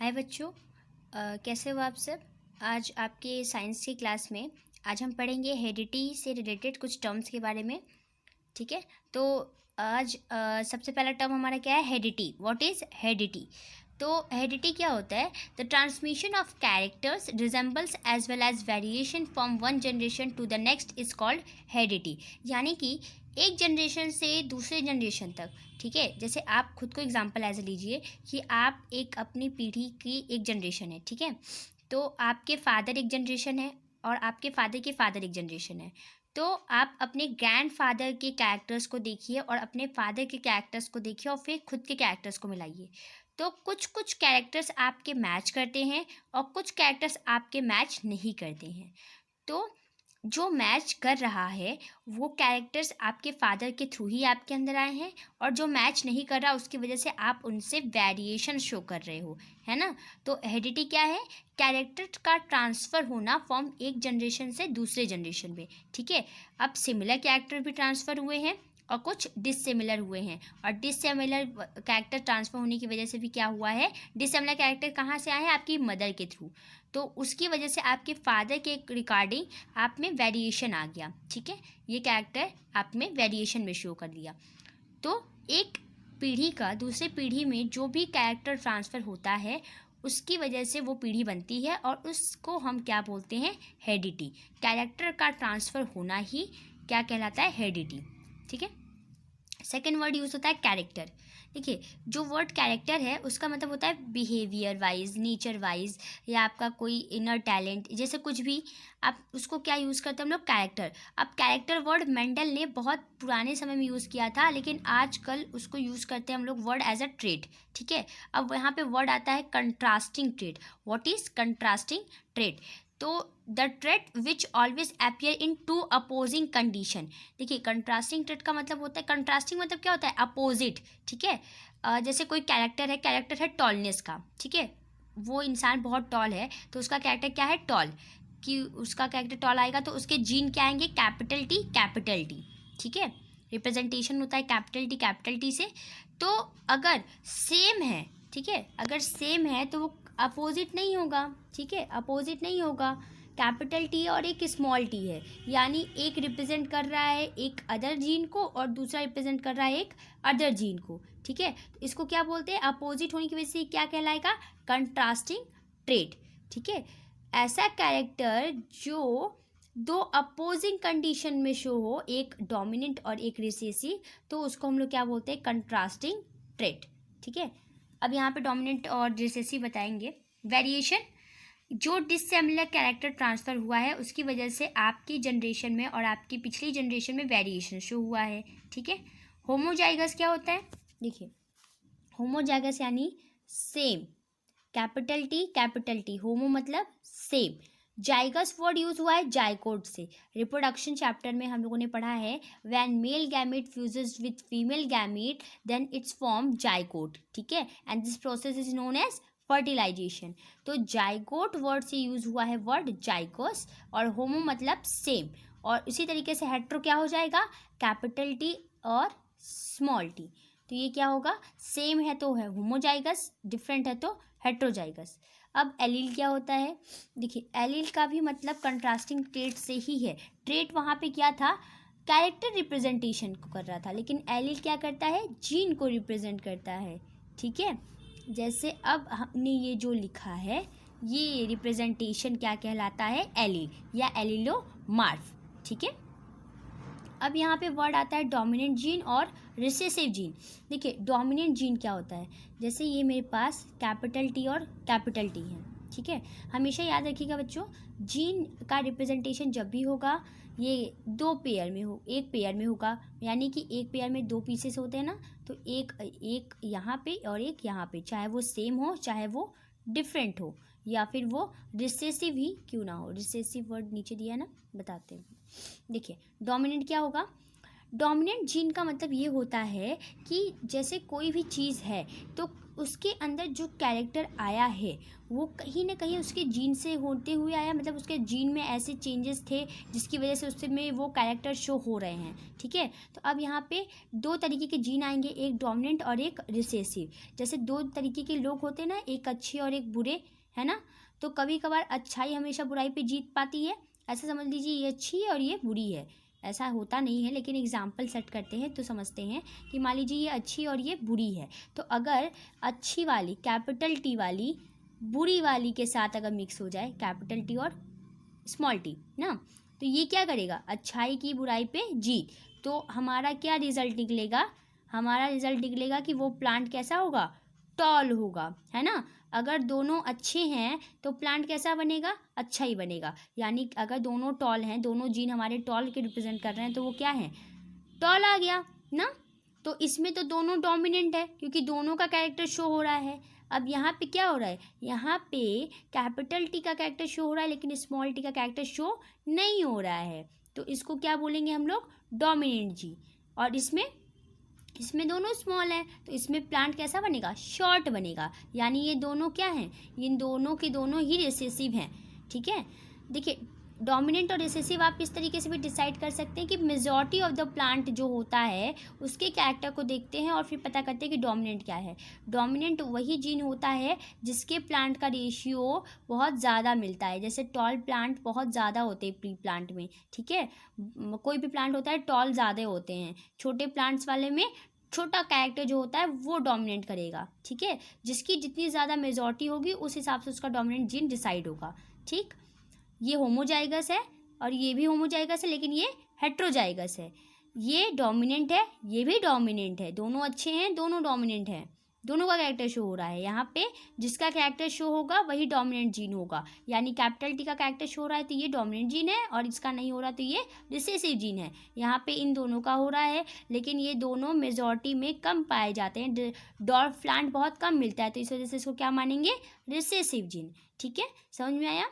हाय बच्चों, कैसे हो आप सब। आज आपके साइंस की क्लास में आज हम पढ़ेंगे हेरिडिटी से रिलेटेड कुछ टर्म्स के बारे में। ठीक है, तो आज सबसे पहला टर्म हमारा क्या है, हेरिडिटी। What is heredity? तो हेरिडिटी क्या होता है? The transmission of characters resembles as well as variation from one generation to the next is called heredity. यानी कि एक जनरेशन से दूसरे जनरेशन तक, ठीक है। जैसे आप खुद को एग्जांपल ऐसे लीजिए कि आप एक अपनी पीढ़ी की एक जनरेशन है, ठीक है। तो आपके फादर एक जनरेशन है और आपके फादर के फादर एक जनरेशन है। तो आप अपने ग्रैंड फादर के कैरेक्टर्स को देखिए और अपने फादर के कैरेक्टर्स को देखिए और फिर खुद के कैरेक्टर्स को मिलाइए। तो कुछ कुछ कैरेक्टर्स आपके मैच करते हैं और कुछ कैरेक्टर्स आपके मैच नहीं करते हैं। तो जो मैच कर रहा है वो कैरेक्टर्स आपके फादर के थ्रू ही आपके अंदर आए हैं, और जो मैच नहीं कर रहा उसकी वजह से आप उनसे वेरिएशन शो कर रहे हो, है ना। तो हेरिडिटी क्या है? कैरेक्टर का ट्रांसफ़र होना फ्रॉम एक जनरेशन से दूसरे जनरेशन में, ठीक है। अब सिमिलर कैरेक्टर भी ट्रांसफ़र हुए हैं और कुछ डिसिमिलर हुए हैं, और डिसिमिलर कैरेक्टर ट्रांसफ़र होने की वजह से भी क्या हुआ है, डिसिमिलर कैरेक्टर कहाँ से आए हैं? आपकी मदर के थ्रू। तो उसकी वजह से आपके फादर के रिगार्डिंग आप में वेरिएशन आ गया, ठीक है। ये कैरेक्टर आप में वेरिएशन में शो कर दिया। तो एक पीढ़ी का दूसरे पीढ़ी में जो भी कैरेक्टर ट्रांसफ़र होता है उसकी वजह से वो पीढ़ी बनती है, और उसको हम क्या बोलते हैं? हेरिडिटी। कैरेक्टर का ट्रांसफ़र होना ही क्या कहलाता है? हेरिडिटी, ठीक है। सेकेंड वर्ड यूज़ होता है कैरेक्टर। देखिए, जो वर्ड कैरेक्टर है उसका मतलब होता है बिहेवियर वाइज, नेचर वाइज, या आपका कोई इनर टैलेंट, जैसे कुछ भी आप उसको क्या यूज़ करते हैं हम लोग? कैरेक्टर। अब कैरेक्टर वर्ड मेंडल ने बहुत पुराने समय में यूज़ किया था, लेकिन आजकल उसको यूज़ करते हैं हम लोग वर्ड एज अ ट्रेट, ठीक है। अब यहाँ पे वर्ड आता है contrasting trait. What is contrasting trait? तो the trait which always appear in two opposing condition. देखिए, कंट्रास्टिंग ट्रेट का मतलब होता है, कंट्रास्टिंग मतलब क्या होता है? अपोजिट, ठीक है। जैसे कोई कैरेक्टर है टॉलनेस का, ठीक है। वो इंसान बहुत टॉल है तो उसका कैरेक्टर क्या है? टॉल। कि उसका कैरेक्टर टॉल आएगा तो उसके जीन क्या आएंगे? कैपिटल टी, ठीक है। रिप्रेजेंटेशन होता है कैपिटल टी से। तो अगर सेम है, ठीक है, अगर सेम है तो वो अपोजिट नहीं होगा, ठीक है, अपोजिट नहीं होगा। कैपिटल टी और एक स्मॉल टी है, यानी एक रिप्रेजेंट कर रहा है एक अदर जीन को और दूसरा रिप्रेजेंट कर रहा है एक अदर जीन को, ठीक है। तो इसको क्या बोलते हैं? अपोजिट होने की वजह से क्या कहलाएगा? कंट्रास्टिंग ट्रेट, ठीक है। ऐसा कैरेक्टर जो दो अपोजिंग कंडीशन में शो हो, एक डोमिनेंट और एक रिसेसिव, तो उसको हम लोग क्या बोलते हैं? कंट्रास्टिंग ट्रेट, ठीक है। अब यहाँ पे डोमिनेंट और रिसेसिव बताएंगे। वेरिएशन, जो डिसिमिलर कैरेक्टर ट्रांसफ़र हुआ है उसकी वजह से आपकी जनरेशन में और आपकी पिछली जनरेशन में वेरिएशन शो हुआ है, ठीक है। होमोजाइगस क्या होता है? देखिए, होमोजाइगस यानी सेम, कैपिटल टी, होमो मतलब सेम। जाइगस वर्ड यूज हुआ है जाइकोट से। रिप्रोडक्शन चैप्टर में हम लोगों ने पढ़ा है when male gamete fuses with female gamete then its form zygote, ठीक है। And this process is known as fertilisation. तो जाइगोट वर्ड से यूज हुआ है वर्ड जाइगोस, और होमो मतलब सेम। और इसी तरीके से हेट्रो क्या हो जाएगा? कैपिटल टी और स्मॉल टी। तो ये क्या होगा? सेम है तो है होमोजाइगस, डिफरेंट है तो हेट्रोजाइगस। अब एलील क्या होता है? देखिए, एलील का भी मतलब कंट्रास्टिंग ट्रेट से ही है। ट्रेट वहाँ पे क्या था? कैरेक्टर रिप्रेजेंटेशन को कर रहा था, लेकिन एलील क्या करता है? जीन को रिप्रेजेंट करता है, ठीक है। जैसे अब हमने ये जो लिखा है ये रिप्रेजेंटेशन क्या कहलाता है? एलील या एलीलोमार्फ, ठीक है। अब यहाँ पे वर्ड आता है डोमिनेंट जीन और रिसेसिव जीन। देखिए, डोमिनेंट जीन क्या होता है? जैसे ये मेरे पास कैपिटल टी और कैपिटल टी है, ठीक है। हमेशा याद रखिएगा बच्चों, जीन का रिप्रेजेंटेशन जब भी होगा ये दो पेयर में हो, एक पेयर में होगा, यानी कि एक पेयर में दो पीसेस होते हैं ना, तो एक यहाँ पे और एक यहाँ पे, चाहे वो सेम हो चाहे वो डिफरेंट हो, या फिर वो रिसेसिव ही क्यों ना हो। रिसेसिव वर्ड नीचे दिया है ना, बताते हैं। देखिए, डोमिनेंट क्या होगा? डोमिनेंट जीन का मतलब ये होता है कि जैसे कोई भी चीज़ है तो उसके अंदर जो कैरेक्टर आया है वो कहीं ना कहीं उसके जीन से होते हुए आया, मतलब उसके जीन में ऐसे चेंजेस थे जिसकी वजह से उसमें वो कैरेक्टर शो हो रहे हैं। ठीक है, तो अब यहाँ पे दो तरीके के जीन आएंगे, एक डोमिनेंट और एक रिसेसिव। जैसे दो तरीके के लोग होते हैं ना, एक अच्छे और एक बुरे, है ना। तो कभी कभार अच्छाई हमेशा बुराई पे जीत पाती है, ऐसा समझ लीजिए ये अच्छी है और ये बुरी है। ऐसा होता नहीं है, लेकिन एग्जाम्पल सेट करते हैं तो समझते हैं कि मान लीजिए ये अच्छी और ये बुरी है। तो अगर अच्छी वाली कैपिटल टी वाली बुरी वाली के साथ अगर मिक्स हो जाए, कैपिटल टी और स्मॉल टी ना, तो ये क्या करेगा, अच्छाई की बुराई पे जीत। तो हमारा क्या रिजल्ट निकलेगा, हमारा रिजल्ट निकलेगा कि वो प्लांट कैसा होगा, टॉल होगा, है ना। अगर दोनों अच्छे हैं तो प्लांट कैसा बनेगा, अच्छा ही बनेगा। यानी अगर दोनों टॉल हैं, दोनों जीन हमारे टॉल के रिप्रेजेंट कर रहे हैं, तो वो क्या है, टॉल आ गया ना। तो इसमें तो दोनों डोमिनेंट है क्योंकि दोनों का कैरेक्टर शो हो रहा है। अब यहाँ पे क्या हो रहा है, यहाँ पे कैपिटल टी का कैरेक्टर शो हो रहा है लेकिन स्मॉल टी का कैरेक्टर शो नहीं हो रहा है, तो इसको क्या बोलेंगे हम लोग, डोमिनेंट जी। और इसमें दोनों स्मॉल है तो इसमें प्लांट कैसा बनेगा, शॉर्ट बनेगा। यानी ये दोनों क्या हैं, इन दोनों के दोनों ही रिसेसिव हैं। ठीक है, देखिए डोमिनेंट और रिसेसिव आप इस तरीके से भी डिसाइड कर सकते हैं कि मेजॉरिटी ऑफ द प्लांट जो होता है उसके कैरेक्टर को देखते हैं और फिर पता करते हैं कि डोमिनेंट क्या है। डोमिनेंट वही जीन होता है जिसके प्लांट का रेशियो बहुत ज़्यादा मिलता है। जैसे टॉल प्लांट बहुत ज़्यादा होते हैं प्री प्लांट में, ठीक है, कोई भी प्लांट होता है टॉल ज़्यादा होते हैं, छोटे प्लांट्स वाले में छोटा कैरेक्टर जो होता है वो डोमिनेट करेगा। ठीक है, जिसकी जितनी ज़्यादा मेजॉरिटी होगी उस हिसाब से उसका डोमिनेंट जीन डिसाइड होगा। ठीक, ये होमोजाइगस है और ये भी होमोजाइगस है, लेकिन ये हेट्रोजाइगस है। ये डोमिनेंट है, ये भी डोमिनेंट है, दोनों अच्छे हैं, दोनों डोमिनेंट हैं, दोनों का कैरेक्टर शो हो रहा है। यहाँ पे जिसका कैरेक्टर शो होगा वही डोमिनेंट जीन होगा। यानी कैपिटल टी का कैरेक्टर शो हो रहा है तो ये डोमिनेंट जीन है, और इसका नहीं हो रहा तो ये रिसेसिव जीन है। यहाँ पे इन दोनों का हो रहा है, लेकिन ये दोनों मेजॉरिटी में कम पाए जाते हैं, डॉर्फ प्लांट बहुत कम मिलता है, तो इस वजह से इसको क्या मानेंगे, रिसेसिव जीन। ठीक है, समझ में आया।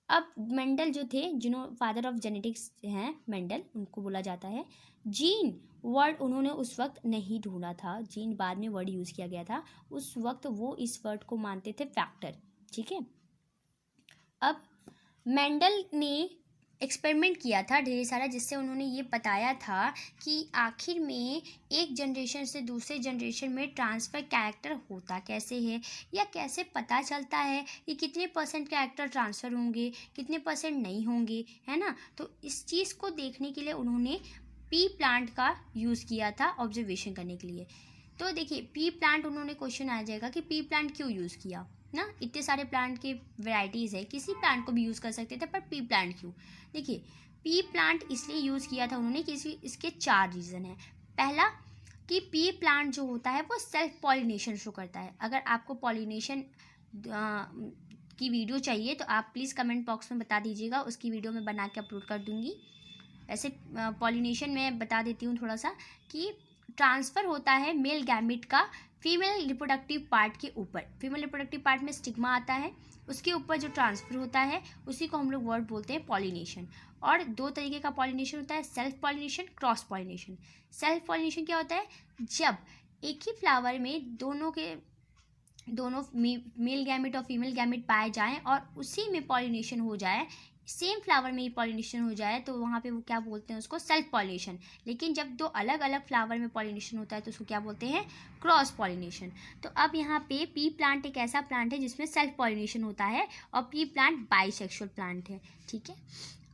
अब मेंडल जो थे, जिन्हों फादर ऑफ जेनेटिक्स हैं मेंडल, उनको बोला जाता है। जीन वर्ड उन्होंने उस वक्त नहीं ढूंढा था, जीन बाद में वर्ड यूज़ किया गया था, उस वक्त वो इस वर्ड को मानते थे फैक्टर। ठीक है, अब मेंडल ने एक्सपेरिमेंट किया था ढेर सारा, जिससे उन्होंने ये बताया था कि आखिर में एक जनरेशन से दूसरे जनरेशन में ट्रांसफ़र कैरेक्टर होता कैसे है, या कैसे पता चलता है कि कितने परसेंट कैरेक्टर ट्रांसफ़र होंगे, कितने परसेंट नहीं होंगे, है ना। तो इस चीज़ को देखने के लिए उन्होंने पी प्लांट का यूज़ किया था ऑब्जर्वेशन करने के लिए। तो देखिए पी प्लांट, उन्होंने क्वेश्चन आ जाएगा कि पी प्लांट क्यों यूज़ किया ना, इतने सारे प्लांट के वैरायटीज़ है, किसी प्लांट को भी यूज़ कर सकते थे, पर पी प्लांट क्यों। देखिए पी प्लांट इसलिए यूज़ किया था उन्होंने कि इसके 4 रीज़न है। पहला कि पी प्लांट जो होता है वो सेल्फ पॉलिनेशन शो करता है। अगर आपको पॉलिनेशन की वीडियो चाहिए तो आप प्लीज़ कमेंट बॉक्स में बता दीजिएगा, उसकी वीडियो मैं बना के अपलोड कर दूँगी। ऐसे पॉलिनेशन में बता देती हूँ थोड़ा सा कि ट्रांसफ़र होता है मेल गैमेट का फीमेल रिप्रोडक्टिव पार्ट के ऊपर। फीमेल रिप्रोडक्टिव पार्ट में स्टिग्मा आता है, उसके ऊपर जो ट्रांसफ़र होता है उसी को हम लोग वर्ड बोलते हैं पॉलिनेशन। और 2 तरीके का पॉलिनेशन होता है, self pollination, cross pollination. Self pollination क्या होता है, जब एक ही फ्लावर में दोनों मेल गैमेट और फीमेल गैमेट पाए जाएं और उसी में पॉलिनेशन हो जाए, सेम फ्लावर में ही पॉलिनेशन हो जाए, तो वहाँ पे वो क्या बोलते हैं उसको, सेल्फ पॉलिनेशन। लेकिन जब 2 अलग अलग फ्लावर में पॉलिनेशन होता है तो उसको क्या बोलते हैं, क्रॉस पॉलिनेशन। तो अब यहाँ पे पी प्लांट एक ऐसा प्लांट है जिसमें सेल्फ पॉलिनेशन होता है, और पी प्लांट बाइसेक्सुअल प्लांट है। ठीक है,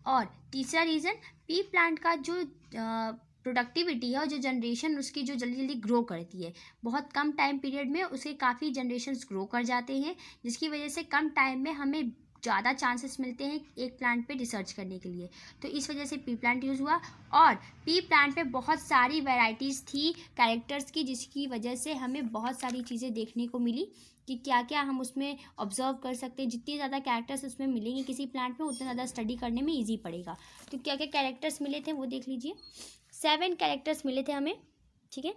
और तीसरा रीज़न, पी प्लांट का जो प्रोडक्टिविटी है और जो जनरेशन उसकी जो जल्दी जल्दी ग्रो करती है, बहुत कम टाइम पीरियड में उसके काफ़ी जनरेशन्स ग्रो कर जाते हैं, जिसकी वजह से कम टाइम में हमें ज़्यादा चांसेस मिलते हैं एक प्लांट पे रिसर्च करने के लिए। तो इस वजह से पी प्लांट यूज़ हुआ, और पी प्लांट पे बहुत सारी वैरायटीज़ थी कैरेक्टर्स की, जिसकी वजह से हमें बहुत सारी चीज़ें देखने को मिली कि क्या क्या हम उसमें ऑब्जर्व कर सकते हैं। जितनी ज़्यादा कैरेक्टर्स उसमें मिलेंगे किसी प्लांट में, उतना ज़्यादा स्टडी करने में ईजी पड़ेगा। तो क्या क्या कैरेक्टर्स मिले थे वो देख लीजिए। 7 कैरेक्टर्स मिले थे हमें। ठीक है,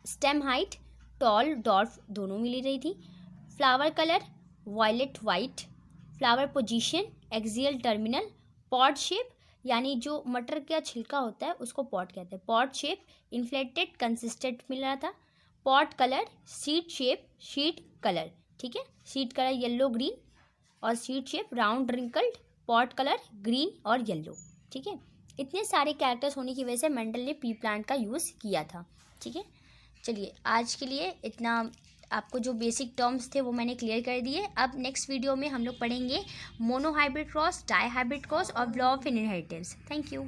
स्टेम हाइट टॉल डॉर्फ दोनों मिली रही थी, flower colour violet white, flower position axial terminal, pod shape यानी जो मटर का छिलका होता है उसको पॉड कहते हैं, पॉड शेप इन्फ्लेटेड कंसिस्टेंट मिल रहा था, pot colour, seed shape, sheet colour, ठीक है, सीड कलर येलो ग्रीन और seed shape round wrinkled, pot colour green और येलो, ठीक है। इतने सारे कैरेक्टर्स होने की वजह से मेंडल ने पी प्लांट का यूज़ किया था, ठीक है। चलिए आज के लिए इतना, आपको जो बेसिक टर्म्स थे वो मैंने क्लियर कर दिए। अब नेक्स्ट वीडियो में हम लोग पढ़ेंगे monohybrid cross, dihybrid cross और law of inheritance. Thank you.